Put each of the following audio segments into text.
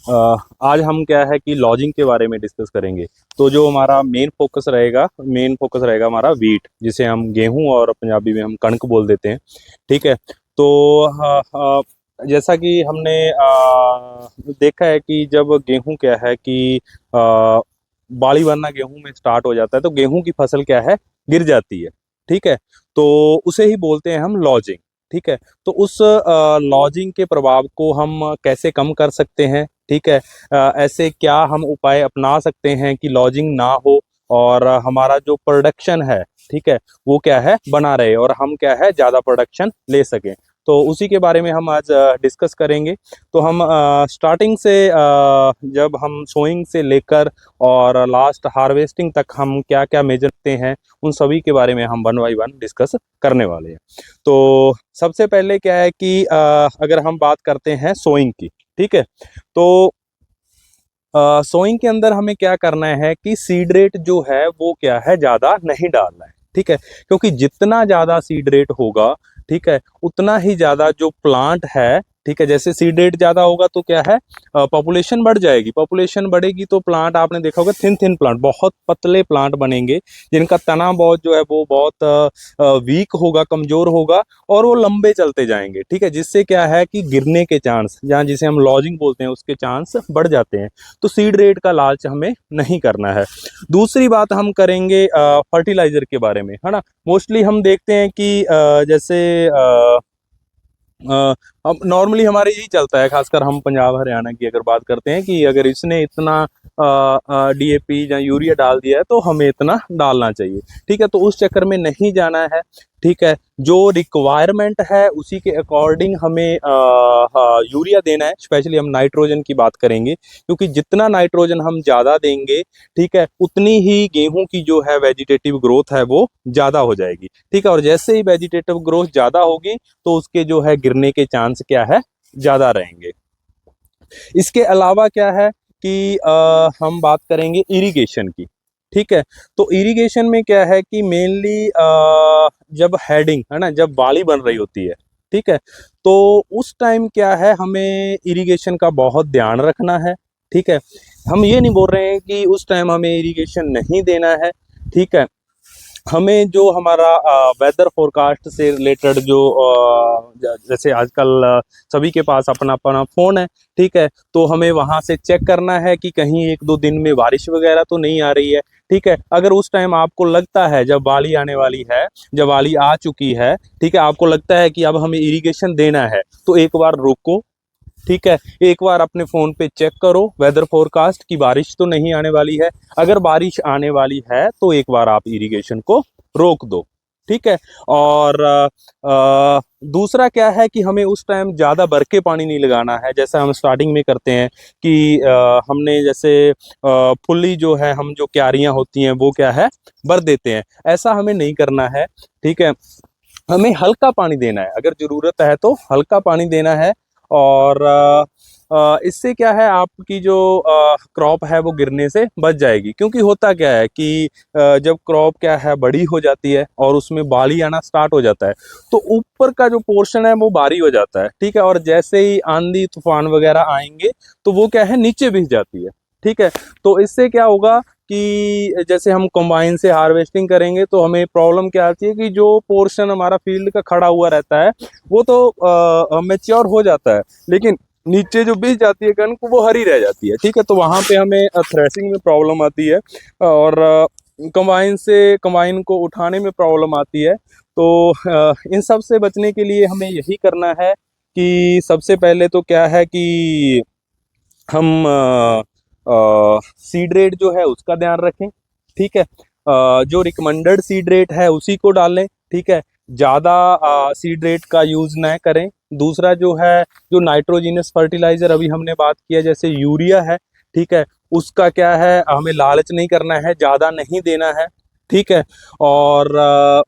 आज हम क्या है कि लॉजिंग के बारे में डिस्कस करेंगे। तो जो हमारा मेन फोकस रहेगा हमारा वीट, जिसे हम गेहूं और पंजाबी में हम कणक बोल देते हैं। ठीक है। तो जैसा कि हमने देखा है कि जब गेहूं क्या है कि बाड़ी बनना गेहूं में स्टार्ट हो जाता है तो गेहूं की फसल क्या है, गिर जाती है। ठीक है। तो उसे ही बोलते हैं हम लॉजिंग। ठीक है। तो उस लॉजिंग के प्रभाव को हम कैसे कम कर सकते हैं। ठीक है। ऐसे क्या हम उपाय अपना सकते हैं कि लॉजिंग ना हो और हमारा जो प्रोडक्शन है, ठीक है, वो क्या है बना रहे और हम क्या है ज़्यादा प्रोडक्शन ले सकें। तो उसी के बारे में हम आज डिस्कस करेंगे। तो हम स्टार्टिंग से जब हम सोइंग से लेकर और लास्ट हार्वेस्टिंग तक हम क्या क्या मेजर करते हैं, उन सभी के बारे में हम वन बाई वन डिस्कस करने वाले हैं। तो सबसे पहले क्या है कि अगर हम बात करते हैं सोइंग की। ठीक है। तो सोइंग के अंदर हमें क्या करना है कि सीड रेट जो है वो क्या है, ज़्यादा नहीं डालना है। ठीक है। क्योंकि जितना ज़्यादा सीड रेट होगा, ठीक है, उतना ही ज़्यादा जो प्लांट है, ठीक है, जैसे सीड रेट ज़्यादा होगा तो क्या है, पॉपुलेशन बढ़ जाएगी। पॉपुलेशन बढ़ेगी तो प्लांट आपने देखा होगा थिन थिन प्लांट, बहुत पतले प्लांट बनेंगे जिनका तना बहुत जो है वो बहुत वीक होगा, कमज़ोर होगा और वो लंबे चलते जाएंगे। ठीक है। जिससे क्या है कि गिरने के चांस, जहाँ जिसे हम लॉजिंग बोलते हैं, उसके चांस बढ़ जाते हैं। तो सीड रेट का लालच हमें नहीं करना है। दूसरी बात हम करेंगे फर्टिलाइजर के बारे में, है ना। मोस्टली हम देखते हैं कि जैसे अब नॉर्मली हमारे यही चलता है, खासकर हम पंजाब हरियाणा की अगर बात करते हैं कि अगर इसने इतना डीएपी या यूरिया डाल दिया है तो हमें इतना डालना चाहिए। ठीक है। तो उस चक्कर में नहीं जाना है। ठीक है। जो रिक्वायरमेंट है उसी के अकॉर्डिंग हमें यूरिया देना है। स्पेशली हम नाइट्रोजन की बात करेंगे, क्योंकि जितना नाइट्रोजन हम ज़्यादा देंगे, ठीक है, उतनी ही गेहूं की जो है वेजिटेटिव ग्रोथ है वो ज़्यादा हो जाएगी। ठीक है। और जैसे ही वेजिटेटिव ग्रोथ ज़्यादा होगी तो उसके जो है गिरने के चांस क्या है, ज़्यादा रहेंगे। इसके अलावा क्या है कि हम बात करेंगे इरिगेशन की। ठीक है। तो इरिगेशन में क्या है कि मेनली जब हेडिंग है ना, जब बाली बन रही होती है, ठीक है, तो उस टाइम क्या है हमें इरिगेशन का बहुत ध्यान रखना है। ठीक है। हम ये नहीं बोल रहे हैं कि उस टाइम हमें इरिगेशन नहीं देना है। ठीक है। हमें जो हमारा वेदर फोरकास्ट से रिलेटेड जो जैसे आजकल सभी के पास अपना अपना फ़ोन है। ठीक है। तो हमें वहाँ से चेक करना है कि कहीं एक दो दिन में बारिश वगैरह तो नहीं आ रही है। ठीक है। अगर उस टाइम आपको लगता है, जब बाली आने वाली है, जब बाली आ चुकी है, ठीक है, आपको लगता है कि अब हमें इरिगेशन देना है, तो एक बार रुको। ठीक है। एक बार अपने फ़ोन पे चेक करो वेदर फोरकास्ट की बारिश तो नहीं आने वाली है। अगर बारिश आने वाली है तो एक बार आप इरिगेशन को रोक दो। ठीक है। और दूसरा क्या है कि हमें उस टाइम ज़्यादा भर के पानी नहीं लगाना है, जैसा हम स्टार्टिंग में करते हैं कि हमने जैसे फुल्ली जो है, हम जो क्यारियाँ होती हैं वो क्या है भर देते हैं। ऐसा हमें नहीं करना है। ठीक है। हमें हल्का पानी देना है, अगर ज़रूरत है तो हल्का पानी देना है। और इससे क्या है, आपकी जो क्रॉप है वो गिरने से बच जाएगी। क्योंकि होता क्या है कि जब क्रॉप क्या है बड़ी हो जाती है और उसमें बाली आना स्टार्ट हो जाता है, तो ऊपर का जो पोर्शन है वो भारी हो जाता है। ठीक है। और जैसे ही आंधी तूफान वगैरह आएंगे तो वो क्या है नीचे भिज जाती है। ठीक है। तो इससे क्या होगा कि जैसे हम कंबाइन से हार्वेस्टिंग करेंगे तो हमें प्रॉब्लम क्या आती है कि जो पोर्शन हमारा फील्ड का खड़ा हुआ रहता है वो तो मैच्योर हो जाता है, लेकिन नीचे जो बिछ जाती है कणक वो हरी रह जाती है। ठीक है। तो वहाँ पे हमें थ्रेसिंग में प्रॉब्लम आती है और कंबाइन को उठाने में प्रॉब्लम आती है। तो इन सब से बचने के लिए हमें यही करना है कि सबसे पहले तो क्या है कि हम सीड रेट जो है उसका ध्यान रखें। ठीक है। जो रिकमेंडेड सीड रेट है उसी को डालें। ठीक है। ज़्यादा सीड रेट का यूज़ ना करें। दूसरा जो है, जो नाइट्रोजिनस फर्टिलाइज़र अभी हमने बात किया जैसे यूरिया है, ठीक है, उसका क्या है हमें लालच नहीं करना है, ज़्यादा नहीं देना है। ठीक है। और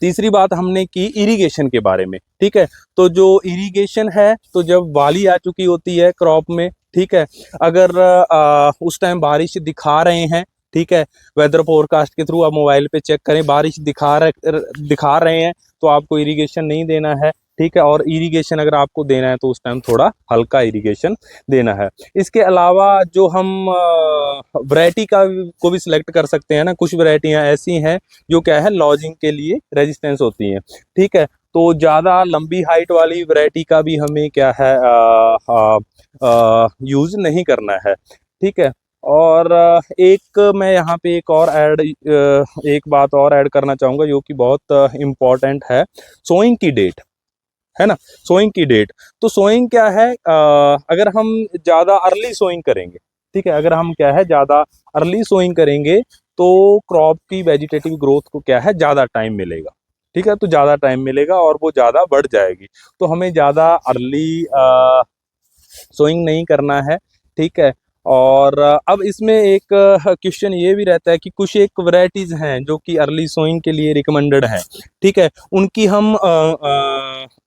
तीसरी बात हमने की इरिगेशन के बारे में। ठीक है। तो जो इरिगेशन है, तो जब वाली आ चुकी होती है क्रॉप में, ठीक है, अगर उस टाइम बारिश दिखा रहे हैं, ठीक है, वेदर फोरकास्ट के थ्रू आप मोबाइल पे चेक करें, बारिश दिखा रहे हैं तो आपको इरिगेशन नहीं देना है। ठीक है। और इरिगेशन अगर आपको देना है तो उस टाइम थोड़ा हल्का इरिगेशन देना है। इसके अलावा जो हम वैरायटी का को भी सिलेक्ट कर सकते हैं ना, कुछ वैरायटियां ऐसी हैं जो क्या है लॉजिंग के लिए रेजिस्टेंस होती हैं, ठीक है। तो ज़्यादा लंबी हाइट वाली वैरायटी का भी हमें क्या है यूज़ नहीं करना है, ठीक है। और एक मैं यहाँ पे एक बात और ऐड करना चाहूँगा जो कि बहुत इम्पॉर्टेंट है, सोइंग की डेट, है ना। सोइंग की डेट, तो सोइंग क्या है, अगर हम ज़्यादा अर्ली सोइंग करेंगे, ठीक है, अगर हम क्या है ज़्यादा अर्ली सोइंग करेंगे तो क्रॉप की वेजिटेटिव ग्रोथ को क्या है ज़्यादा टाइम मिलेगा, ठीक है। तो ज़्यादा टाइम मिलेगा और वो ज़्यादा बढ़ जाएगी। तो हमें ज़्यादा अर्ली सोइंग नहीं करना है, ठीक है। और अब इसमें एक क्वेश्चन ये भी रहता है कि कुछ एक वैरायटीज़ हैं जो कि अर्ली सोइंग के लिए रिकमेंडेड हैं, ठीक है। उनकी हम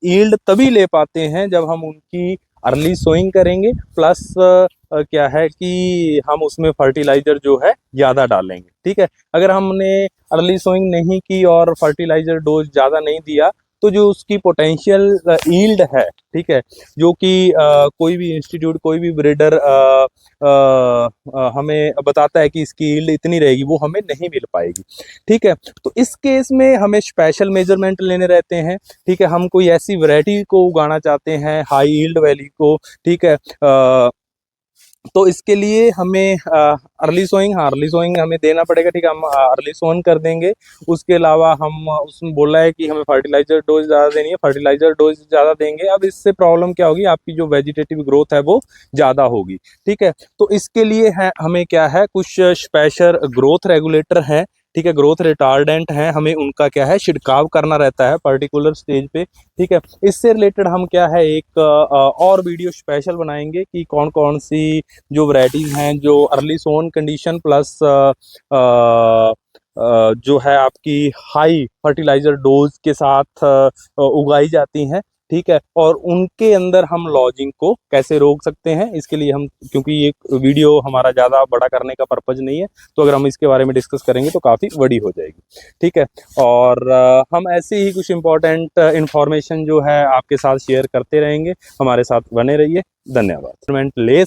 यील्ड तभी ले पाते हैं जब हम उनकी अर्ली सोइंग करेंगे, प्लस क्या है कि हम उसमें फर्टिलाइज़र जो है ज़्यादा डालेंगे, ठीक है। अगर हमने अर्ली सोइंग नहीं की और फर्टिलाइज़र डोज ज़्यादा नहीं दिया तो जो उसकी पोटेंशियल यील्ड है, ठीक है, जो कि कोई भी इंस्टीट्यूट, कोई भी ब्रीडर हमें बताता है कि इसकी यील्ड इतनी रहेगी, वो हमें नहीं मिल पाएगी, ठीक है। तो इस केस में हमें स्पेशल मेजरमेंट लेने रहते हैं, ठीक है। हम कोई ऐसी वैरायटी को उगाना चाहते हैं हाई यील्ड वैली को, ठीक है। तो इसके लिए हमें अर्ली सोइंग, हाँ अर्ली सोइंग हमें देना पड़ेगा, ठीक है। हम अर्ली सोइंग कर देंगे। उसके अलावा हम उसमें बोला है कि हमें फर्टिलाइजर डोज ज़्यादा देनी है, फर्टिलाइजर डोज ज़्यादा देंगे। अब इससे प्रॉब्लम क्या होगी, आपकी जो वेजिटेटिव ग्रोथ है वो ज़्यादा होगी, ठीक है। तो इसके लिए है हमें क्या है कुछ स्पेशल ग्रोथ रेगुलेटर हैं, ठीक है, ग्रोथ रिटार्डेंट हैं, हमें उनका क्या है छिड़काव करना रहता है पर्टिकुलर स्टेज पे, ठीक है। इससे रिलेटेड हम क्या है एक और वीडियो स्पेशल बनाएंगे कि कौन कौन सी जो वैरायटीज़ हैं जो अर्ली सोन कंडीशन प्लस जो है आपकी हाई फर्टिलाइज़र डोज के साथ उगाई जाती हैं, ठीक है। और उनके अंदर हम लॉजिंग को कैसे रोक सकते हैं, इसके लिए हम, क्योंकि ये हमारा ज़्यादा बड़ा करने का पर्पज़ नहीं है, तो अगर हम इसके बारे में डिस्कस करेंगे तो काफ़ी बड़ी हो जाएगी, ठीक है। और हम ऐसे ही कुछ इम्पोर्टेंट इंफॉर्मेशन जो है आपके साथ शेयर करते रहेंगे, हमारे साथ बने रहिए। धन्यवाद। ले